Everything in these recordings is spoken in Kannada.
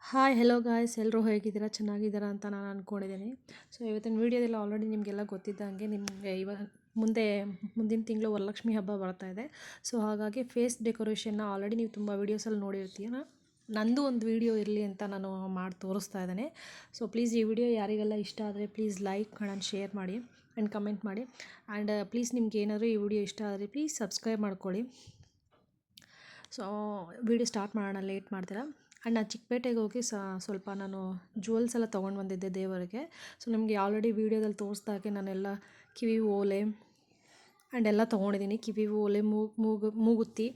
ಹಾಯ್ ಹೆಲೋ ಗಾಯ್ಸ್, ಎಲ್ಲರೂ ಹೇಗಿದ್ದೀರಾ? ಚೆನ್ನಾಗಿದ್ದೀರಾ ಅಂತ ನಾನು ಅಂದ್ಕೊಂಡಿದ್ದೀನಿ. ಸೊ ಇವತ್ತಿನ ವೀಡಿಯೋದಲ್ಲಿ ಆಲ್ರೆಡಿ ನಿಮಗೆಲ್ಲ ಗೊತ್ತಿದ್ದಂಗೆ ನಿಮಗೆ ಮುಂದಿನ ತಿಂಗಳು ವರಲಕ್ಷ್ಮಿ ಹಬ್ಬ ಬರ್ತಾ ಇದೆ. ಸೊ ಹಾಗಾಗಿ ಫೇಸ್ ಡೆಕೋರೇಷನ್ನ ಆಲ್ರೆಡಿ ನೀವು ತುಂಬ ವೀಡಿಯೋಸಲ್ಲಿ ನೋಡಿರ್ತೀರ. ನಂದು ಒಂದು ವೀಡಿಯೋ ಇರಲಿ ಅಂತ ನಾನು ಮಾಡಿ ತೋರಿಸ್ತಾ ಇದ್ದೇನೆ. ಸೊ ಪ್ಲೀಸ್ ಈ ವಿಡಿಯೋ ಯಾರಿಗೆಲ್ಲ ಇಷ್ಟ ಆದರೆ ಪ್ಲೀಸ್ ಲೈಕ್ ಆ್ಯಂಡ್ ಶೇರ್ ಮಾಡಿ ಆ್ಯಂಡ್ ಕಮೆಂಟ್ ಮಾಡಿ. ಆ್ಯಂಡ್ ಪ್ಲೀಸ್ ನಿಮ್ಗೆ ಏನಾದರೂ ಈ ವಿಡಿಯೋ ಇಷ್ಟ ಆದರೆ ಪ್ಲೀಸ್ ಸಬ್ಸ್ಕ್ರೈಬ್ ಮಾಡ್ಕೊಳ್ಳಿ. ಸೊ ವಿಡಿಯೋ ಸ್ಟಾರ್ಟ್ ಮಾಡೋಣ, ಲೇಟ್ ಮಾಡ್ತೀರಾ. ಆ್ಯಂಡ್ ನಾನು ಚಿಕ್ಕಪೇಟೆಗೆ ಹೋಗಿ ಸ್ವಲ್ಪ ನಾನು ಜ್ಯುವೆಲ್ಸ್ ಎಲ್ಲ ತೊಗೊಂಡು ಬಂದಿದ್ದೆ ದೇವರಿಗೆ. ಸೊ ನಿಮಗೆ ಆಲ್ರೆಡಿ ವೀಡಿಯೋದಲ್ಲಿ ತೋರಿಸ್ದಾಗೆ ನಾನೆಲ್ಲ ಕಿವಿ ಓಲೆ ಆ್ಯಂಡ್ ಎಲ್ಲ ತೊಗೊಂಡಿದ್ದೀನಿ. ಕಿವಿ ಓಲೆ, ಮೂಗುತ್ತಿ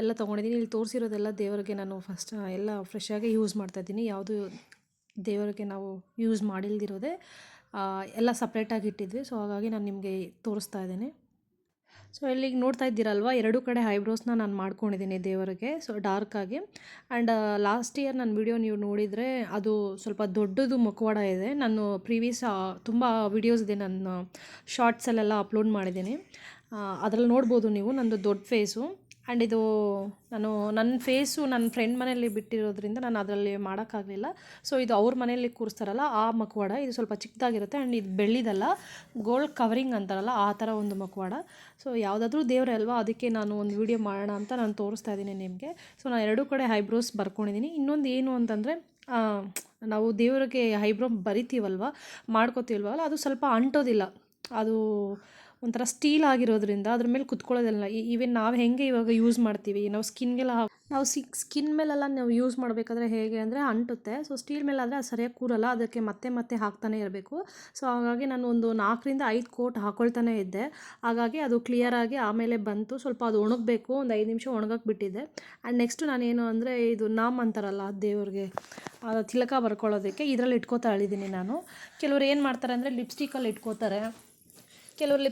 ಎಲ್ಲ ತೊಗೊಂಡಿದ್ದೀನಿ. ಇಲ್ಲಿ ತೋರಿಸಿರೋದೆಲ್ಲ ದೇವರಿಗೆ ನಾನು ಫಸ್ಟ್ ಎಲ್ಲ ಫ್ರೆಶ್ಶಾಗಿ ಯೂಸ್ ಮಾಡ್ತಾಯಿದ್ದೀನಿ. ಯಾವುದು ದೇವರಿಗೆ ನಾವು ಯೂಸ್ ಮಾಡಿಲ್ದಿರೋದೆ ಎಲ್ಲ ಸಪ್ರೇಟಾಗಿ ಇಟ್ಟಿದ್ವಿ. ಸೊ ಹಾಗಾಗಿ ನಾನು ನಿಮಗೆ ತೋರಿಸ್ತಾ ಇದ್ದೀನಿ. ಸೊ ಇಲ್ಲಿಗೆ ನೋಡ್ತಾ ಇದ್ದೀರಲ್ವ, ಎರಡೂ ಕಡೆ ಐಬ್ರೋಸ್ನ ನಾನು ಮಾಡ್ಕೊಂಡಿದ್ದೀನಿ ದೇವರಿಗೆ. ಸೊ ಡಾರ್ಕಾಗಿ. ಆ್ಯಂಡ್ ಲಾಸ್ಟ್ ಇಯರ್ ನನ್ನ ವಿಡಿಯೋ ನೀವು ನೋಡಿದರೆ ಅದು ಸ್ವಲ್ಪ ದೊಡ್ಡದು ಮುಖವಾಡ ಇದೆ. ನಾನು ಪ್ರೀವಿಯಸ್ ತುಂಬ ವಿಡಿಯೋಸ್ ಇದೆ, ನಾನು ಶಾರ್ಟ್ಸಲ್ಲೆಲ್ಲ ಅಪ್ಲೋಡ್ ಮಾಡಿದ್ದೀನಿ. ಅದರಲ್ಲಿ ನೋಡ್ಬೋದು ನೀವು ನಂದು ದೊಡ್ಡ ಫೇಸು. ಆ್ಯಂಡ್ ಇದು ನನ್ನ ಫೇಸು ನನ್ನ ಫ್ರೆಂಡ್ ಮನೆಯಲ್ಲಿ ಬಿಟ್ಟಿರೋದ್ರಿಂದ ನಾನು ಅದರಲ್ಲಿ ಮಾಡೋಕ್ಕಾಗಲಿಲ್ಲ. ಸೊ ಇದು ಅವ್ರ ಮನೆಯಲ್ಲಿ ಕೂರಿಸ್ತಾರಲ್ಲ ಆ ಮುಖವಾಡ, ಇದು ಸ್ವಲ್ಪ ಚಿಕ್ಕದಾಗಿರುತ್ತೆ. ಆ್ಯಂಡ್ ಇದು ಬೆಳ್ಳಿದಲ್ಲ, ಗೋಲ್ಡ್ ಕವರಿಂಗ್ ಅಂತಾರಲ್ಲ ಆ ಥರ ಒಂದು ಮುಖವಾಡ. ಸೊ ಯಾವುದಾದ್ರೂ ದೇವರೇ ಅಲ್ವಾ, ಅದಕ್ಕೆ ನಾನು ಒಂದು ವೀಡಿಯೋ ಮಾಡೋಣ ಅಂತ ನಾನು ತೋರಿಸ್ತಾ ಇದ್ದೀನಿ ನಿಮಗೆ. ಸೊ ನಾನು ಎರಡೂ ಕಡೆ ಐಬ್ರೋಸ್ ಬರ್ಕೊಂಡಿದ್ದೀನಿ. ಇನ್ನೊಂದು ಏನು ಅಂತಂದರೆ, ನಾವು ದೇವರಿಗೆ ಐಬ್ರೋ ಬರಿತೀವಲ್ವ, ಮಾಡ್ಕೋತೀವಲ್ವಲ್ಲ, ಅದು ಸ್ವಲ್ಪ ಅಂಟೋದಿಲ್ಲ. ಅದು ಒಂಥರ ಸ್ಟೀಲ್ ಆಗಿರೋದ್ರಿಂದ ಅದ್ರ ಮೇಲೆ ಕುತ್ಕೊಳ್ಳೋದಿಲ್ಲ. ಈವನ್ ನಾವು ಹೆಂಗೆ ಇವಾಗ ಯೂಸ್ ಮಾಡ್ತೀವಿ, ನಾವು ಸ್ಕಿನ್ ಮೇಲೆಲ್ಲ ನಾವು ಯೂಸ್ ಮಾಡಬೇಕಾದ್ರೆ ಹೇಗೆ ಅಂದರೆ ಅಂಟುತ್ತೆ. ಸೊ ಸ್ಟೀಲ್ ಮೇಲಾದರೆ ಅದು ಸರಿಯಾಗಿ ಕೂರಲ್ಲ, ಅದಕ್ಕೆ ಮತ್ತೆ ಹಾಕ್ತಾನೆ ಇರಬೇಕು. ಸೊ ಹಾಗಾಗಿ ನಾನು ಒಂದು 4-5 ಕೋಟ್ ಹಾಕ್ಕೊಳ್ತಾನೆ ಇದ್ದೆ. ಹಾಗಾಗಿ ಅದು ಕ್ಲಿಯರಾಗಿ ಆಮೇಲೆ ಬಂತು. ಸ್ವಲ್ಪ ಅದು ಒಣಗಬೇಕು, ಒಂದು 5 ನಿಮಿಷ ಒಣಗಕ್ಕೆ ಬಿಟ್ಟಿದ್ದೆ. ಆ್ಯಂಡ್ ನೆಕ್ಸ್ಟು ನಾನೇನು ಅಂದರೆ, ಇದು ನಾಮ್ ಅಂತಾರಲ್ಲ ದೇವ್ರಿಗೆ ತಿಲಕ ಬರ್ಕೊಳ್ಳೋದಕ್ಕೆ ಇದರಲ್ಲಿ ಇಟ್ಕೋತಾ ಇದ್ದೀನಿ ನಾನು. ಕೆಲವ್ರು ಏನು ಮಾಡ್ತಾರೆ ಅಂದರೆ ಲಿಪ್ಸ್ಟಿಕಲ್ಲಿ ಇಟ್ಕೋತಾರೆ, ಕೆಲವರು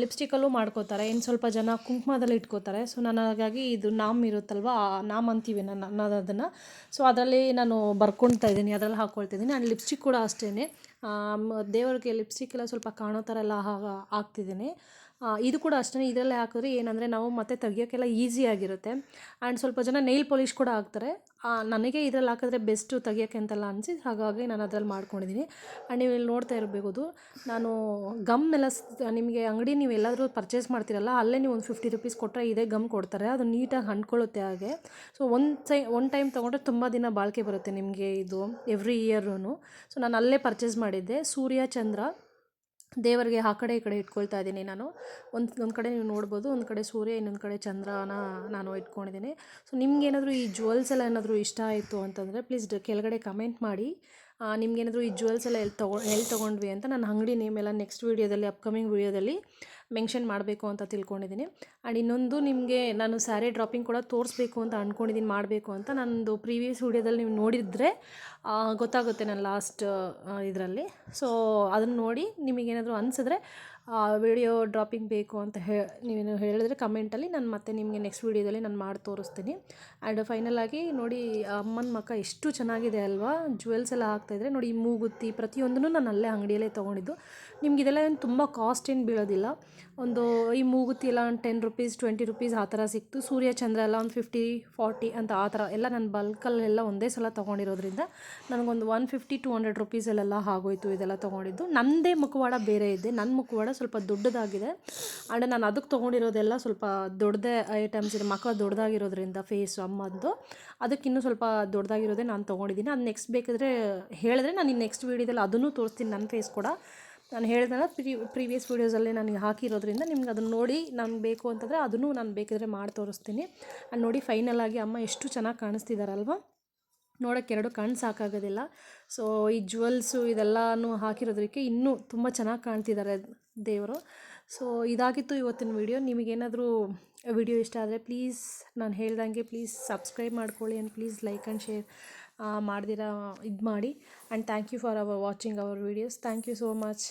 ಲಿಪ್ಸ್ಟಿಕಲ್ಲೂ ಮಾಡ್ಕೋತಾರೆ, ಇನ್ನು ಸ್ವಲ್ಪ ಜನ ಕುಂಕುಮದಲ್ಲಿ ಇಟ್ಕೋತಾರೆ. ಸೊ ನಾನು ಹಾಗಾಗಿ ಇದು ನಾಮ್ ಇರುತ್ತಲ್ವ, ನಾಮ್ ಅಂತೀವಿ ನಾನು ಅದನ್ನು. ಸೊ ಅದರಲ್ಲಿ ನಾನು ಬರ್ಕೊಳ್ತಾ ಇದ್ದೀನಿ, ಅದರಲ್ಲಿ ಹಾಕ್ಕೊಳ್ತಿದ್ದೀನಿ. ಆ್ಯಂಡ್ ಲಿಪ್ಸ್ಟಿಕ್ ಕೂಡ ಅಷ್ಟೇ, ದೇವರಿಗೆ ಲಿಪ್ಸ್ಟಿಕ್ ಎಲ್ಲ ಸ್ವಲ್ಪ ಕಾಣೋ ಥರ ಎಲ್ಲ ಹಾಕ್ತಿದ್ದೀನಿ. ಇದು ಕೂಡ ಅಷ್ಟೇ, ಇದರಲ್ಲೇ ಹಾಕಿದ್ರೆ ಏನಂದರೆ ನಾವು ಮತ್ತೆ ತೆಗಿಯೋಕ್ಕೆಲ್ಲ ಈಸಿಯಾಗಿರುತ್ತೆ. ಆ್ಯಂಡ್ ಸ್ವಲ್ಪ ಜನ ನೈಲ್ ಪಾಲಿಷ್ ಕೂಡ ಹಾಕ್ತಾರೆ. ನನಗೆ ಇದರಲ್ಲಿ ಹಾಕಿದ್ರೆ ಬೆಸ್ಟು ತೆಗಿಯೋಕ್ಕೆ ಅಂತೆಲ್ಲ ಅನಿಸಿ ಹಾಗಾಗಿ ನಾನು ಅದರಲ್ಲಿ ಮಾಡ್ಕೊಂಡಿದ್ದೀನಿ. ಆ್ಯಂಡ್ ನೀವು ಇಲ್ಲಿ ನೋಡ್ತಾ ಇರಬಹುದು, ನಾನು ಗಮ್ನೆಲ್ಲ ನಿಮಗೆ ಅಂಗಡಿ ನೀವು ಎಲ್ಲಾದರೂ ಪರ್ಚೇಸ್ ಮಾಡ್ತೀರಲ್ಲ, ಅಲ್ಲೇ ನೀವು ಒಂದು 50 ರೂಪೀಸ್ ಕೊಟ್ಟರೆ ಇದೇ ಗಮ್ ಕೊಡ್ತಾರೆ. ಅದು ನೀಟಾಗಿ ಅಂಟ್ಕೊಳ್ಳುತ್ತೆ ಹಾಗೆ. ಸೊ ಒನ್ ಟೈಮ್ ತೊಗೊಂಡ್ರೆ ತುಂಬ ದಿನ ಬಾಳಿಕೆ ಬರುತ್ತೆ ನಿಮಗೆ ಇದು ಎವ್ರಿ ಇಯರ್ನು. ಸೊ ನಾನು ಅಲ್ಲೇ ಪರ್ಚೇಸ್ ಮಾಡಿದ್ದೆ. ಸೂರ್ಯ ಚಂದ್ರ ದೇವರಿಗೆ ಆ ಕಡೆ ಈ ಕಡೆ ಇಟ್ಕೊಳ್ತಾ ಇದ್ದೀನಿ ನಾನು. ಒಂದು ಕಡೆ ನೀವು ನೋಡ್ಬೋದು, ಒಂದು ಕಡೆ ಸೂರ್ಯ, ಇನ್ನೊಂದು ಕಡೆ ಚಂದ್ರನ ನಾನು ಇಟ್ಕೊಂಡಿದ್ದೀನಿ. ಸೊ ನಿಮ್ಗೇನಾದರೂ ಈ ಜ್ಯುವೆಲ್ಸ್ ಎಲ್ಲ ಏನಾದರೂ ಇಷ್ಟ ಆಯಿತು ಅಂತಂದರೆ ಪ್ಲೀಸ್ ಕೆಳಗಡೆ ಕಮೆಂಟ್ ಮಾಡಿ. ನಿಮ್ಗೇನಾದರೂ ಈ ಜ್ಯುವೆಲ್ಸ್ ಎಲ್ಲ ಎಲ್ಲಿ ತೊಗೊಂಡ್ವಿ ಅಂತ ನಾನು ಅಂಗಡಿ ನೇಮೆಲ್ಲ ನೆಕ್ಸ್ಟ್ ವೀಡಿಯೋದಲ್ಲಿ, ಅಪ್ಕಮಿಂಗ್ ವೀಡಿಯೋದಲ್ಲಿ ಮೆನ್ಷನ್ ಮಾಡಬೇಕು ಅಂತ ತಿಳ್ಕೊಂಡಿದ್ದೀನಿ. ಆ್ಯಂಡ್ ಇನ್ನೊಂದು, ನಿಮಗೆ ನಾನು ಸ್ಯಾರಿ ಡ್ರಾಪಿಂಗ್ ಕೂಡ ತೋರಿಸ್ಬೇಕು ಅಂತ ಅಂದ್ಕೊಂಡಿದ್ದೀನಿ, ಮಾಡಬೇಕು ಅಂತ. ನನ್ನದು ಪ್ರೀವಿಯಸ್ ವೀಡಿಯೋದಲ್ಲಿ ನೀವು ನೋಡಿದರೆ ಗೊತ್ತಾಗುತ್ತೆ ನನ್ನ ಲಾಸ್ಟ್ ಇದರಲ್ಲಿ. ಸೊ ಅದನ್ನು ನೋಡಿ ನಿಮಗೇನಾದರೂ ಅನಿಸಿದ್ರೆ ವಿಡಿಯೋ ಡ್ರಾಪಿಂಗ್ ಬೇಕು ಅಂತ ನೀವೇನು ಹೇಳಿದ್ರೆ ಕಮೆಂಟಲ್ಲಿ ನಾನು ಮತ್ತೆ ನಿಮಗೆ ನೆಕ್ಸ್ಟ್ ವೀಡಿಯೋದಲ್ಲಿ ನಾನು ಮಾಡಿ ತೋರಿಸ್ತೀನಿ. ಆ್ಯಂಡ್ ಫೈನಲಾಗಿ ನೋಡಿ, ಅಮ್ಮನ ಮುಖ ಎಷ್ಟು ಚೆನ್ನಾಗಿದೆ ಅಲ್ವಾ, ಜ್ಯುವೆಲ್ಸ್ ಎಲ್ಲ ಹಾಕ್ತಾಯಿದ್ರೆ ನೋಡಿ. ಈ ಮೂಗುತ್ತಿ ಪ್ರತಿಯೊಂದೂ ನಾನು ಅಲ್ಲೇ ಅಂಗಡಿಯಲ್ಲೇ ತೊಗೊಂಡಿದ್ದು. ನಿಮ್ಗೆ ಇದೆಲ್ಲ ಏನು ತುಂಬ ಕಾಸ್ಟ್ ಏನು ಬೀಳೋದಿಲ್ಲ. ಈ ಮೂಗುತಿ ಎಲ್ಲ ಒಂದು 10 ರೂಪೀಸ್ 20 ರೂಪೀಸ್ ಆ ಥರ ಸಿಕ್ತು. ಸೂರ್ಯ ಚಂದ್ರ ಎಲ್ಲ ಒಂದು 50-40 ಅಂತ ಆ ಥರ ಎಲ್ಲ ನಾನು ಬಲ್ಕಲ್ಲೆಲ್ಲ ಒಂದೇ ಸಲ ತೊಗೊಂಡಿರೋದ್ರಿಂದ ನನಗೊಂದು 150-200 ರೂಪೀಸಲ್ಲೆಲ್ಲ ಆಗೋಯ್ತು ಇದೆಲ್ಲ ತೊಗೊಂಡಿದ್ದು. ನನ್ನದೇ ಮುಖವಾಡ ಬೇರೆ ಇದೆ, ನನ್ನ ಮುಖವಾಡ ಸ್ವಲ್ಪ ದೊಡ್ಡದಾಗಿದೆ. ಆ್ಯಂಡ್ ನಾನು ಅದಕ್ಕೆ ತೊಗೊಂಡಿರೋದೆಲ್ಲ ಸ್ವಲ್ಪ ದೊಡ್ಡದೇ ಐಟಮ್ಸ್ ಇದೆ, ಮುಖ ದೊಡ್ಡದಾಗಿರೋದ್ರಿಂದ ಫೇಸು ಅಮ್ಮಂದು, ಅದಕ್ಕಿನ್ನೂ ಸ್ವಲ್ಪ ದೊಡ್ಡದಾಗಿರೋದೇ ನಾನು ತೊಗೊಂಡಿದ್ದೀನಿ. ಅದು ನೆಕ್ಸ್ಟ್ ಬೇಕಾದರೆ ಹೇಳಿದ್ರೆ ನಾನು ಇನ್ನು ನೆಕ್ಸ್ಟ್ ವೀಡಿಯೋದಲ್ಲಿ ಅದನ್ನು ತೋರಿಸ್ತೀನಿ. ನನ್ನ ಫೇಸ್ ಕೂಡ ನಾನು ಹೇಳಿದ್ನಲ್ಲ ಪ್ರೀವಿಯಸ್ ವೀಡಿಯೋಸಲ್ಲಿ ನನಗೆ ಹಾಕಿರೋದ್ರಿಂದ ನಿಮ್ಗೆ ಅದನ್ನು ನೋಡಿ ನನಗೆ ಬೇಕು ಅಂತಂದರೆ ಅದನ್ನು ನಾನು ಬೇಕಿದ್ರೆ ಮಾಡಿ ತೋರಿಸ್ತೀನಿ. ಆ್ಯಂಡ್ ನೋಡಿ ಫೈನಲಾಗಿ ಅಮ್ಮ ಎಷ್ಟು ಚೆನ್ನಾಗಿ ಕಾಣಿಸ್ತಿದ್ದಾರಲ್ವ, ನೋಡೋಕ್ಕೆ ಎರಡು ಕಣ್ಣು ಸಾಕಾಗೋದಿಲ್ಲ. ಸೊ ಈ ಜ್ಯುವೆಲ್ಸು ಇದೆಲ್ಲನೂ ಹಾಕಿರೋದಕ್ಕೆ ಇನ್ನೂ ತುಂಬ ಚೆನ್ನಾಗಿ ಕಾಣ್ತಿದ್ದಾರೆ ದೇವರು. ಸೊ ಇದಾಗಿತ್ತು ಇವತ್ತಿನ ವೀಡಿಯೋ. ನಿಮಗೇನಾದರೂ ವಿಡಿಯೋ ಇಷ್ಟ ಆದರೆ ಪ್ಲೀಸ್ ನಾನು ಹೇಳ್ದಂಗೆ ಪ್ಲೀಸ್ ಸಬ್ಸ್ಕ್ರೈಬ್ ಮಾಡ್ಕೊಳ್ಳಿ. And please like and share ಮಾಡ್ದಿರಾ ಇದು ಮಾಡಿ. And thank you for watching our videos. Thank you so much.